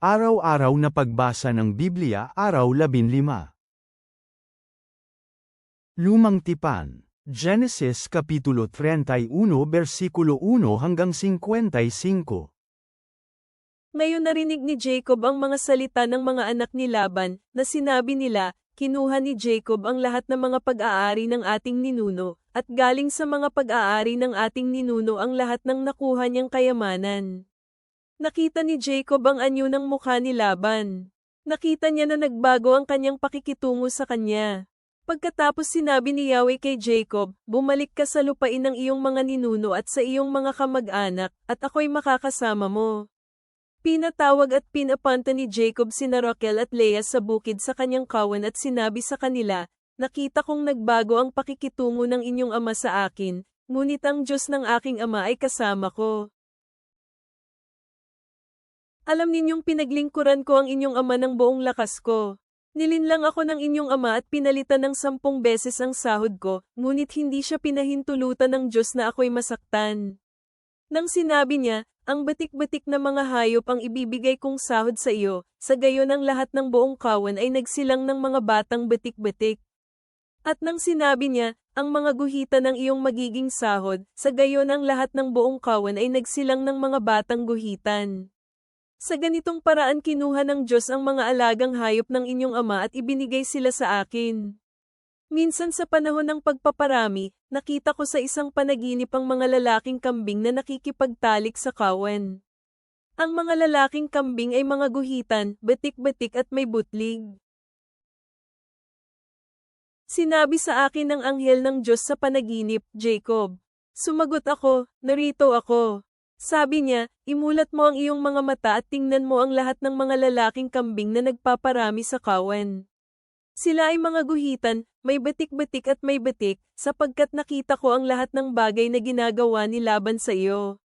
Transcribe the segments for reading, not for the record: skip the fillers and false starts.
Araw-araw na pagbasa ng Biblia, Araw 15. Lumang Tipan, Genesis Kapitulo 31 versikulo 1 hanggang 55. Ngayon narinig ni Jacob ang mga salita ng mga anak ni Laban, na sinabi nila, kinuha ni Jacob ang lahat ng mga pag-aari ng ating ninuno, at galing sa mga pag-aari ng ating ninuno ang lahat ng nakuha niyang kayamanan. Nakita ni Jacob ang anyo ng mukha ni Laban. Nakita niya na nagbago ang kanyang pakikitungo sa kanya. Pagkatapos sinabi ni Yahweh kay Jacob, bumalik ka sa lupain ng iyong mga ninuno at sa iyong mga kamag-anak, at ako'y makakasama mo. Pinatawag at pinapanta ni Jacob sina Rachel at Leah sa bukid sa kanyang kawan at sinabi sa kanila, nakita kong nagbago ang pakikitungo ng inyong ama sa akin, ngunit ang Diyos ng aking ama ay kasama ko. Alam ninyong pinaglingkuran ko ang inyong ama ng buong lakas ko. Nilinlang ako ng inyong ama at pinalitan ng 10 beses ang sahod ko, ngunit hindi siya pinahintulutan ng Diyos na ako'y masaktan. Nang sinabi niya, ang batik-batik na mga hayop ang ibibigay kong sahod sa iyo, sa gayon ang lahat ng buong kawan ay nagsilang ng mga batang batik-batik. At nang sinabi niya, ang mga guhita ng iyong magiging sahod, sa gayon ang lahat ng buong kawan ay nagsilang ng mga batang guhitan. Sa ganitong paraan kinuha ng Diyos ang mga alagang hayop ng inyong ama at ibinigay sila sa akin. Minsan sa panahon ng pagpaparami, nakita ko sa isang panaginip ang mga lalaking kambing na nakikipagtalik sa kawan. Ang mga lalaking kambing ay mga guhitan, batik-batik at may butlig. Sinabi sa akin ng anghel ng Diyos sa panaginip, Jacob. Sumagot ako, narito ako. Sabi niya, imulat mo ang iyong mga mata at tingnan mo ang lahat ng mga lalaking kambing na nagpaparami sa kawan. Sila ay mga guhitan, may batik-batik at may batik, sapagkat nakita ko ang lahat ng bagay na ginagawa ni Laban sa iyo.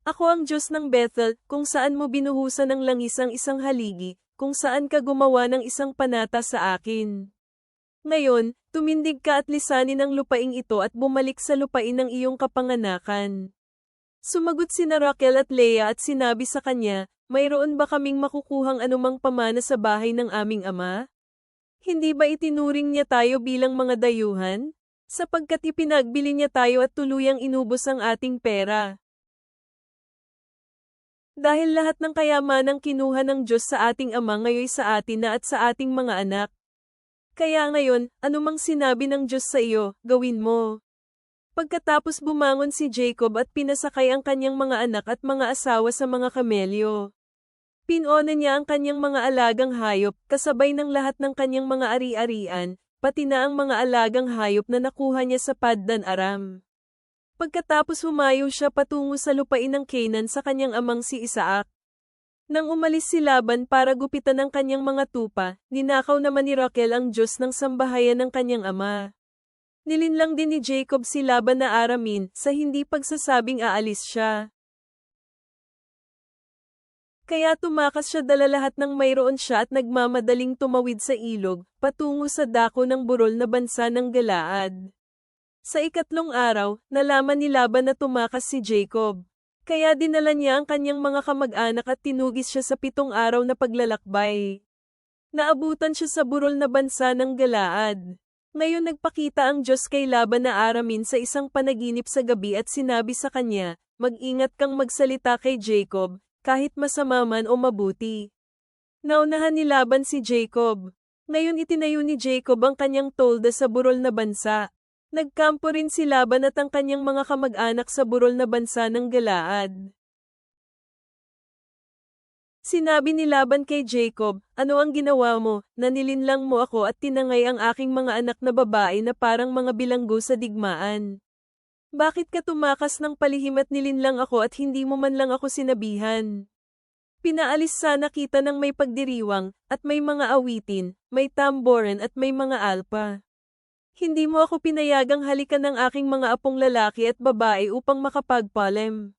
Ako ang Diyos ng Bethel, kung saan mo binuhusan ng langis ang isang haligi, kung saan ka gumawa ng isang panata sa akin. Ngayon, tumindig ka at lisanin ang lupaing ito at bumalik sa lupain ng iyong kapanganakan. Sumagot sina Rachel at Leah at sinabi sa kanya, mayroon ba kaming makukuhang anumang pamana sa bahay ng aming ama? Hindi ba itinuring niya tayo bilang mga dayuhan? Sapagkat ipinagbili niya tayo at tuluyang inubos ang ating pera. Dahil lahat ng kayamanang kinuha ng Diyos sa ating ama ngayon sa atin na at sa ating mga anak. Kaya ngayon, anumang sinabi ng Diyos sa iyo, gawin mo. Pagkatapos bumangon si Jacob at pinasakay ang kanyang mga anak at mga asawa sa mga kamelyo. Pinuna niya ang kanyang mga alagang hayop, kasabay ng lahat ng kanyang mga ari-arian, pati na ang mga alagang hayop na nakuha niya sa Paddan Aram. Pagkatapos humayo siya patungo sa lupain ng Canaan sa kanyang amang si Isaac. Nang umalis si Laban para gupitan ang kanyang mga tupa, ninakaw naman ni Rachel ang Diyos ng sambahayan ng kanyang ama. Nilinlang din ni Jacob si Laban na Aramin, sa hindi pagsasabing aalis siya. Kaya tumakas siya dala lahat ng mayroon siya at nagmamadaling tumawid sa ilog, patungo sa dako ng burol na bansa ng Galaad. Sa ikatlong araw, nalaman ni Laban na tumakas si Jacob. Kaya dinala niya ang kanyang mga kamag-anak at tinugis siya sa 7 araw na paglalakbay. Naabutan siya sa burol na bansa ng Galaad. Ngayon nagpakita ang Diyos kay Laban na Aramin sa isang panaginip sa gabi at sinabi sa kanya, mag-ingat kang magsalita kay Jacob, kahit masama man o mabuti. Naunahan ni Laban si Jacob. Ngayon itinayo ni Jacob ang kanyang tolda sa burol na bansa. Nagkampo rin si Laban at ang kanyang mga kamag-anak sa burol na bansa ng Galaad. Sinabi ni Laban kay Jacob, ano ang ginawa mo, na nilinlang mo ako at tinangay ang aking mga anak na babae na parang mga bilanggo sa digmaan? Bakit ka tumakas ng palihim at nilinlang ako at hindi mo man lang ako sinabihan? Pinaalis sana kita ng may pagdiriwang, at may mga awitin, may tamboran at may mga alpa. Hindi mo ako pinayagang halikan ng aking mga apong lalaki at babae upang makapagpalem.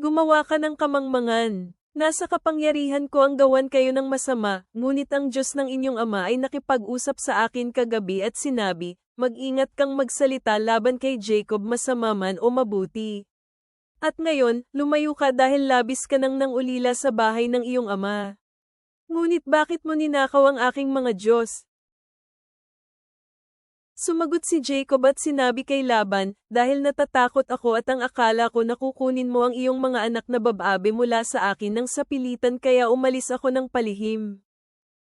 Gumawa ka ng kamangmangan. Nasa kapangyarihan ko ang gawan kayo ng masama, ngunit ang Diyos ng inyong ama ay nakipag-usap sa akin kagabi at sinabi, mag-ingat kang magsalita laban kay Jacob masama man o mabuti. At ngayon, lumayo ka dahil labis ka nang ulila sa bahay ng iyong ama. Ngunit bakit mo ninakaw ang aking mga Diyos? Sumagot si Jacob at sinabi kay Laban, dahil natatakot ako at ang akala ko na kukunin mo ang iyong mga anak na babae mula sa akin nang sapilitan kaya umalis ako ng palihim.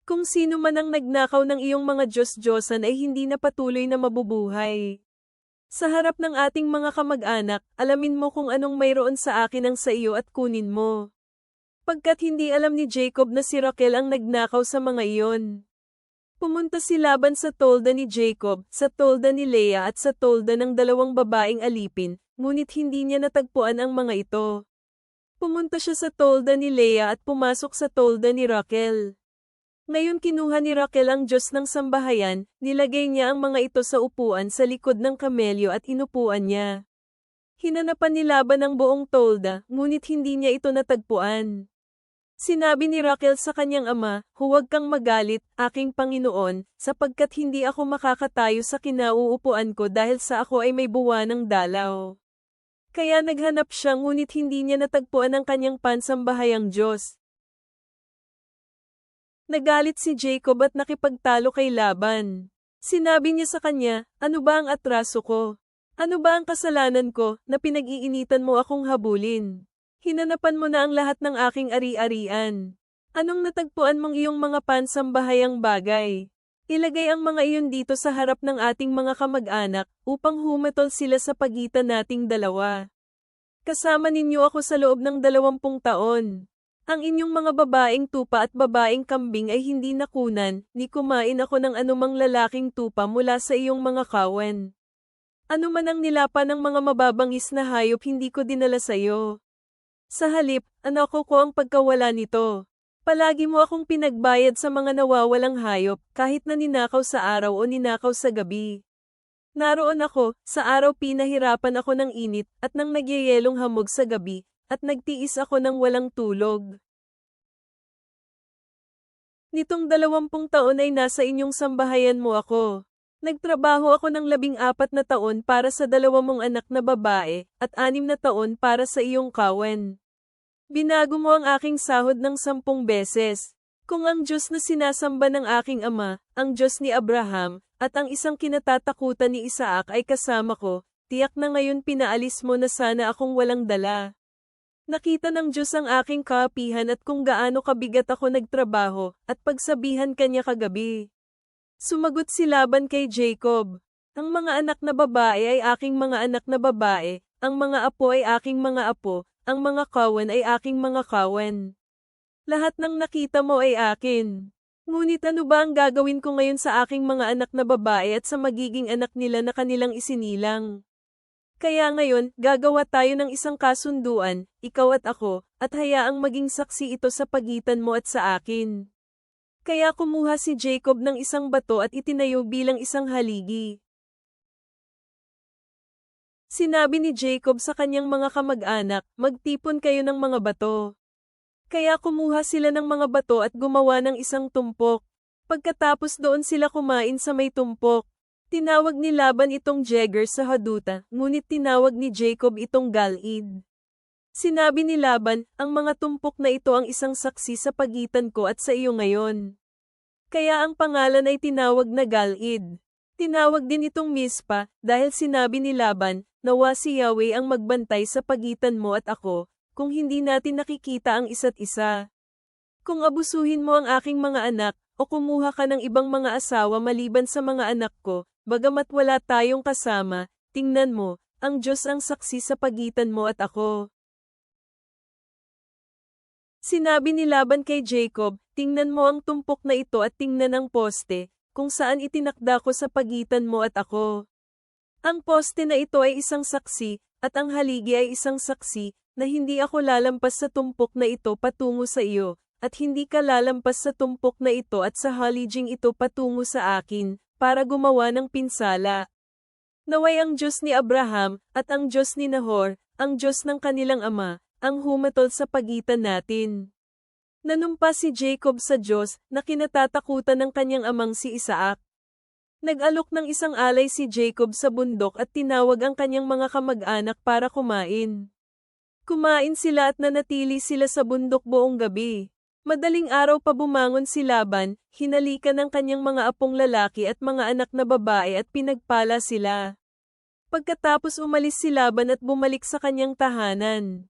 Kung sino man ang nagnakaw ng iyong mga Diyos-Diyosan ay hindi na patuloy na mabubuhay. Sa harap ng ating mga kamag-anak, alamin mo kung anong mayroon sa akin ang sa iyo at kunin mo. Pagkat hindi alam ni Jacob na si Raquel ang nagnakaw sa mga iyon. Pumunta si Laban sa tolda ni Jacob, sa tolda ni Leah at sa tolda ng dalawang babaeng alipin, ngunit hindi niya natagpuan ang mga ito. Pumunta siya sa tolda ni Leah at pumasok sa tolda ni Raquel. Ngayon kinuha ni Raquel ang Diyos ng sambahayan, nilagay niya ang mga ito sa upuan sa likod ng kamelyo at inupuan niya. Hinanapan ni Laban ang buong tolda, ngunit hindi niya ito natagpuan. Sinabi ni Raquel sa kanyang ama, huwag kang magalit, aking Panginoon, sapagkat hindi ako makakatayo sa kinauupuan ko dahil sa ako ay may buwanang dalaw. Kaya naghanap siya ngunit hindi niya natagpuan ang kanyang pansambahayang Diyos. Nagalit si Jacob at nakipagtalo kay Laban. Sinabi niya sa kanya, ano ba ang atraso ko? Ano ba ang kasalanan ko, na pinag-iinitan mo akong habulin? Hinanapan mo na ang lahat ng aking ari-arian. Anong natagpuan mong iyong mga pansambahayang bagay? Ilagay ang mga iyon dito sa harap ng ating mga kamag-anak, upang humatol sila sa pagitan nating dalawa. Kasama ninyo ako sa loob ng 20 taon. Ang inyong mga babaeng tupa at babaeng kambing ay hindi nakunan, ni kumain ako ng anumang lalaking tupa mula sa iyong mga kawan. Ano man ang nilapa ng mga mababangis na hayop hindi ko dinala sa iyo. Sa halip, anak ko ang pagkawala nito. Palagi mo akong pinagbayad sa mga nawawalang hayop, kahit na ninakaw sa araw o ninakaw sa gabi. Naroon ako, sa araw pinahirapan ako ng init, at nang nagyayelong hamog sa gabi, at nagtiis ako ng walang tulog. Nitong 20 taon ay nasa inyong sambahayan mo ako. Nagtrabaho ako ng 14 na taon para sa 2 mong anak na babae, at 6 na taon para sa iyong kawan. Binago mo ang aking sahod ng 10 beses. Kung ang Diyos na sinasamba ng aking ama, ang Diyos ni Abraham, at ang isang kinatatakutan ni Isaac ay kasama ko, tiyak na ngayon pinaalis mo na sana akong walang dala. Nakita ng Diyos ang aking kaapihan at kung gaano kabigat ako nagtrabaho, at pagsabihan kanya kagabi. Sumagot si Laban kay Jacob, ang mga anak na babae ay aking mga anak na babae, ang mga apo ay aking mga apo, ang mga kawan ay aking mga kawan. Lahat ng nakita mo ay akin. Ngunit ano ba ang gagawin ko ngayon sa aking mga anak na babae at sa magiging anak nila na kanilang isinilang? Kaya ngayon, gagawa tayo ng isang kasunduan, ikaw at ako, at hayaang maging saksi ito sa pagitan mo at sa akin. Kaya kumuha si Jacob ng isang bato at itinayo bilang isang haligi. Sinabi ni Jacob sa kanyang mga kamag-anak, magtipon kayo ng mga bato. Kaya kumuha sila ng mga bato at gumawa ng isang tumpok. Pagkatapos doon sila kumain sa may tumpok. Tinawag ni Laban itong Jegar sa Haduta, ngunit tinawag ni Jacob itong Galid. Sinabi ni Laban, ang mga tumpok na ito ang isang saksi sa pagitan ko at sa iyo ngayon. Kaya ang pangalan ay tinawag na Galid. Tinawag din itong Mispa, dahil sinabi ni Laban, nawa si Yahweh ang magbantay sa pagitan mo at ako, kung hindi natin nakikita ang isa't isa. Kung abusuhin mo ang aking mga anak, o kumuha ka ng ibang mga asawa maliban sa mga anak ko, bagamat wala tayong kasama, tingnan mo, ang Diyos ang saksi sa pagitan mo at ako. Sinabi ni Laban kay Jacob, tingnan mo ang tumpok na ito at tingnan ang poste, kung saan itinakda ko sa pagitan mo at ako. Ang poste na ito ay isang saksi, at ang haligi ay isang saksi, na hindi ako lalampas sa tumpok na ito patungo sa iyo, at hindi ka lalampas sa tumpok na ito at sa haliging ito patungo sa akin, para gumawa ng pinsala. Naway ang Diyos ni Abraham, at ang Diyos ni Nahor, ang Diyos ng kanilang ama, ang humatol sa pagitan natin. Nanumpa si Jacob sa Diyos, na kinatatakutan ng kanyang amang si Isaac. Nag-alok ng isang alay si Jacob sa bundok at tinawag ang kanyang mga kamag-anak para kumain. Kumain sila at nanatili sila sa bundok buong gabi. Madaling araw pa bumangon si Laban, hinalikan ng kanyang mga apong lalaki at mga anak na babae at pinagpala sila. Pagkatapos umalis si Laban at bumalik sa kanyang tahanan.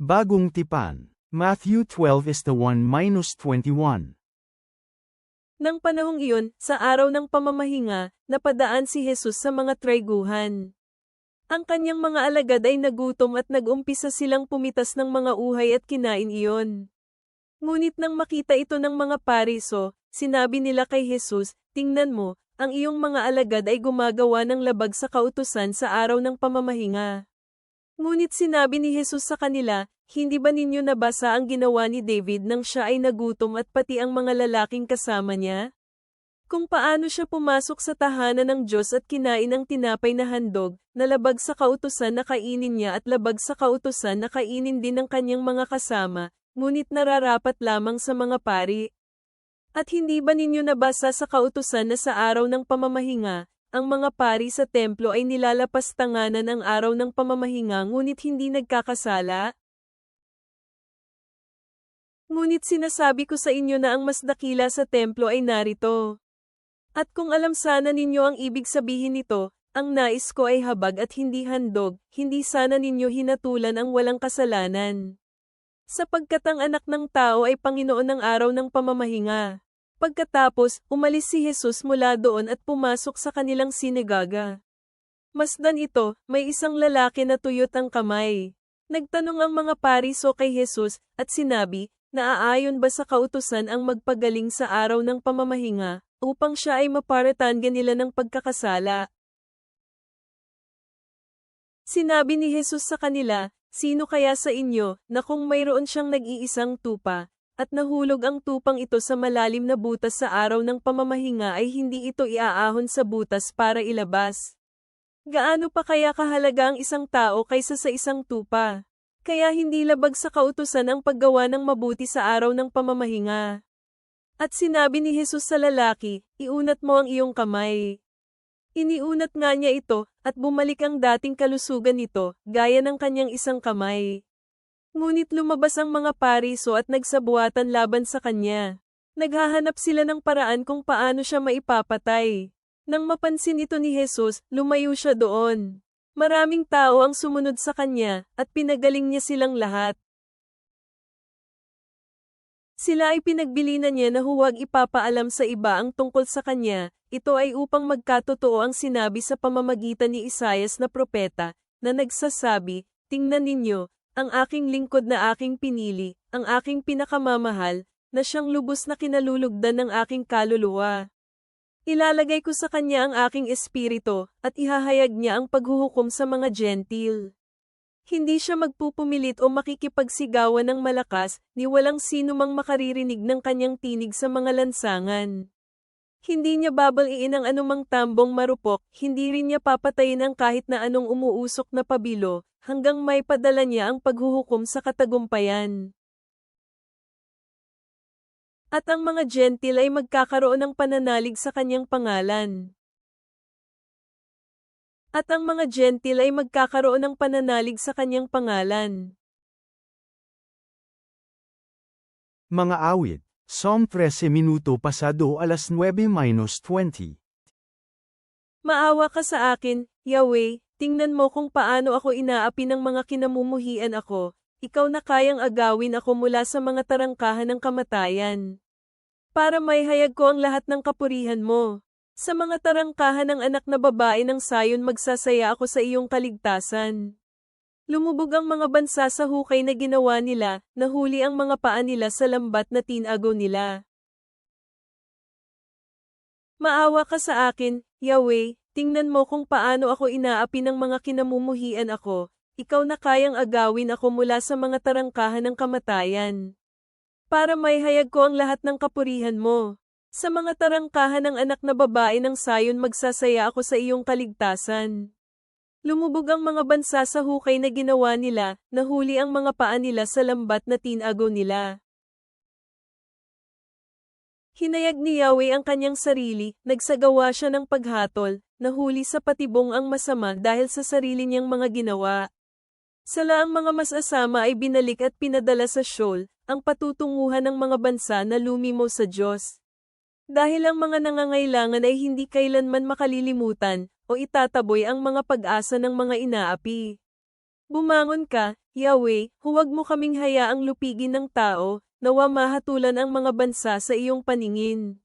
Bagong tipan. Matthew 12:1-21. Nang panahong iyon, sa araw ng pamamahinga, napadaan si Jesus sa mga trayguhan. Ang kanyang mga alagad ay nagutom at nag-umpisa silang pumitas ng mga uhay at kinain iyon. Ngunit nang makita ito ng mga Pariso, sinabi nila kay Jesus, "Tingnan mo, ang iyong mga alagad ay gumagawa ng labag sa kautusan sa araw ng pamamahinga." Ngunit sinabi ni Jesus sa kanila, "Hindi ba ninyo nabasa ang ginawa ni David nang siya ay nagutom at pati ang mga lalaking kasama niya? Kung paano siya pumasok sa tahanan ng Diyos at kinain ang tinapay na handog, na labag sa kautusan na kainin niya at labag sa kautusan na kainin din ng kanyang mga kasama, ngunit nararapat lamang sa mga pari. At hindi ba ninyo nabasa sa kautusan na sa araw ng pamamahinga, ang mga pari sa templo ay nilalapastanganan ang araw ng pamamahinga ngunit hindi nagkakasala? Ngunit sinasabi ko sa inyo na ang mas dakila sa templo ay narito. At kung alam sana ninyo ang ibig sabihin nito, ang nais ko ay habag at hindi handog, hindi sana ninyo hinatulan ang walang kasalanan. Sapagkat ang anak ng tao ay Panginoon ng araw ng pamamahinga. Pagkatapos, umalis si Jesus mula doon at pumasok sa kanilang sinagoga. Masdan ito, may isang lalaki na tuyot ang kamay. Nagtanong ang mga Pariso kay Jesus, at sinabi, "Naaayon ba sa kautusan ang magpagaling sa araw ng pamamahinga, upang siya ay maparatanggan nila ng pagkakasala?" Sinabi ni Jesus sa kanila, "Sino kaya sa inyo, na kung mayroon siyang nag-iisang tupa, at nahulog ang tupang ito sa malalim na butas sa araw ng pamamahinga ay hindi ito iaahon sa butas para ilabas? Gaano pa kaya kahalaga ang isang tao kaysa sa isang tupa? Kaya hindi labag sa kautusan ang paggawa ng mabuti sa araw ng pamamahinga." At sinabi ni Jesus sa lalaki, "Iunat mo ang iyong kamay." Iniunat nga niya ito, at bumalik ang dating kalusugan nito, gaya ng kanyang isang kamay. Ngunit lumabas ang mga Pariso at nagsabuatan laban sa kanya. Naghahanap sila ng paraan kung paano siya maipapatay. Nang mapansin ito ni Jesus, lumayo siya doon. Maraming tao ang sumunod sa kanya, at pinagaling niya silang lahat. Sila ay pinagbilinan niya na huwag ipapaalam sa iba ang tungkol sa kanya, ito ay upang magkatotoo ang sinabi sa pamamagitan ni Isaias na propeta, na nagsasabi, "Tingnan ninyo, ang aking lingkod na aking pinili, ang aking pinakamamahal, na siyang lubos na kinalulugdan ng aking kaluluwa. Ilalagay ko sa kanya ang aking espiritu, at ihahayag niya ang paghuhukom sa mga Gentil." Hindi siya magpupumilit o makikipagsigawan ng malakas, ni walang sino mang makaririnig ng kanyang tinig sa mga lansangan. Hindi niya babaliin ang anumang tambong marupok, hindi rin niya papatayin ang kahit na anong umuusok na pabilo, hanggang may padala niya ang paghuhukom sa katagumpayan. At ang mga Gentil ay magkakaroon ng pananalig sa kanyang pangalan. At ang mga Gentil ay magkakaroon ng pananalig sa kanyang pangalan. Mga awit. Psalm 13 minuto pasado 9:20. Maawa ka sa akin, Yahweh, tingnan mo kung paano ako inaapi ng mga kinamumuhian ako, ikaw na kayang agawin ako mula sa mga tarangkahan ng kamatayan. Para maihayag ko ang lahat ng kapurihan mo. Sa mga tarangkahan ng anak na babae ng Sayon magsasaya ako sa iyong kaligtasan. Lumubog ang mga bansa sa hukay na ginawa nila, nahuli ang mga paa nila sa lambat na tinago nila. Maawa ka sa akin, Yahweh, tingnan mo kung paano ako inaapi ng mga kinamumuhian ako, ikaw na kayang agawin ako mula sa mga tarangkahan ng kamatayan. Para maihayag ko ang lahat ng kapurihan mo. Sa mga tarangkahan ng anak na babae ng Sayon magsasaya ako sa iyong kaligtasan. Lumubog ang mga bansa sa hukay na ginawa nila, nahuli ang mga paa nila sa lambat na tinago nila. Hinayag ni Yahweh ang kanyang sarili, nagsagawa siya ng paghatol, nahuli sa patibong ang masama dahil sa sarili niyang mga ginawa. Sala ang mga masasama ay binalik at pinadala sa Sheol, ang patutunguhan ng mga bansa na lumimo sa Diyos. Dahil ang mga nangangailangan ay hindi kailanman makalilimutan, o itataboy ang mga pag-asa ng mga inaapi. Bumangon ka, Yahweh, huwag mo kaming hayaang lupigin ng tao, nawa mahatulan ang mga bansa sa iyong paningin.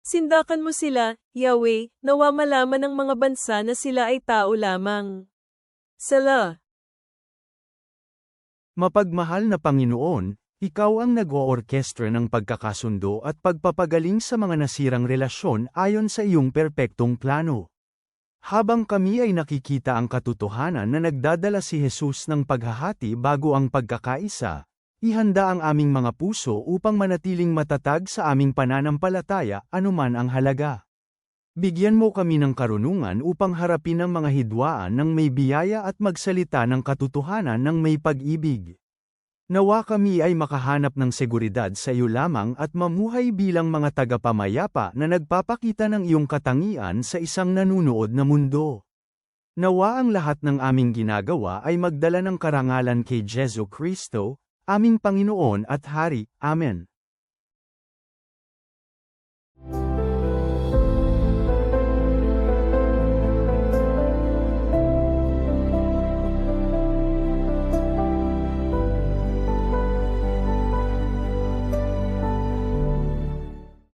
Sindakan mo sila, Yahweh, nawa malaman ng mga bansa na sila ay tao lamang. Sala. Mapagmahal na Panginoon, ikaw ang nag-oorkestra ng pagkakasundo at pagpapagaling sa mga nasirang relasyon ayon sa iyong perpektong plano. Habang kami ay nakikita ang katotohanan na nagdadala si Jesus ng paghahati bago ang pagkakaisa, ihanda ang aming mga puso upang manatiling matatag sa aming pananampalataya anuman ang halaga. Bigyan mo kami ng karunungan upang harapin ang mga hidwaan ng may biyaya at magsalita ng katotohanan ng may pag-ibig. Nawa kami ay makahanap ng seguridad sa iyo lamang at mamuhay bilang mga tagapamayapa na nagpapakita ng iyong katangian sa isang nanunood na mundo. Nawa ang lahat ng aming ginagawa ay magdala ng karangalan kay Jesu Kristo, aming Panginoon at Hari. Amen.